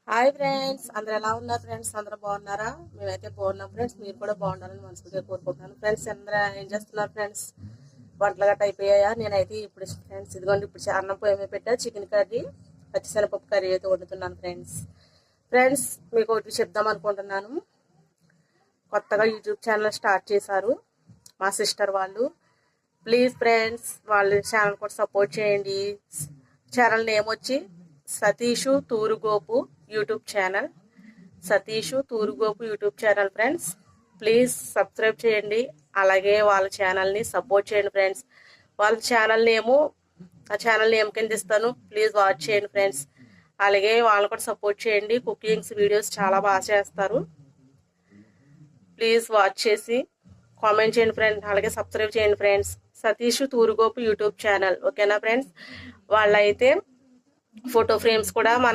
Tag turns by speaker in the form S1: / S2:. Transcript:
S1: Hi friends, అందరు ఎలా ఉన్నారు ఫ్రెండ్స్? అందరూ బాగున్నారా? మేమైతే బాగున్నాం ఫ్రెండ్స్. మీరు కూడా బాగుండాలని మనస్ఫూర్తిగా కోరుకుంటున్నాను ఫ్రెండ్స్. అందరూ ఏం చేస్తున్నారు ఫ్రెండ్స్? వంటలు గట్ట అయిపోయాయా? నేనైతే ఇప్పుడు ఫ్రెండ్స్ ఇదిగోండి, ఇప్పుడు అన్నం పొయ్యి మీద పెట్టా. చికెన్ కర్రీ, పచ్చిశనగపప్పు కర్రీ అయితే వండుతున్నాను ఫ్రెండ్స్. ఫ్రెండ్స్, మీకు ఒకటి చెప్దాం అనుకుంటున్నాను. కొత్తగా యూట్యూబ్ ఛానల్ స్టార్ట్ చేశారు మా సిస్టర్ వాళ్ళు. ప్లీజ్ ఫ్రెండ్స్, వాళ్ళ ఛానల్ కూడా సపోర్ట్ చేయండి. ఛానల్ నేమ్ వచ్చి Satish Thurugopu YouTube channel. Satish Thurugopu YouTube channel friends. Please subscribe చేయండి, అలాగే వాళ్ళ ఛానల్ని సపోర్ట్ చేయండి ఫ్రెండ్స్. వాళ్ళ ఛానల్ నేము ఆ ఛానల్ నేమ్ కింద ఇస్తాను, ప్లీజ్ వాచ్ చేయండి ఫ్రెండ్స్. అలాగే వాళ్ళని కూడా సపోర్ట్ చేయండి. కుకింగ్స్ వీడియోస్ చాలా బాగా చేస్తారు. ప్లీజ్ వాచ్ చేసి కామెంట్ చేయండి ఫ్రెండ్స్, అలాగే సబ్స్క్రైబ్ చేయండి friends. Satish Turugopu YouTube channel, ఓకేనా ఫ్రెండ్స్? వాళ్ళైతే ఫోటో ఫ్రేమ్స్ కూడా మన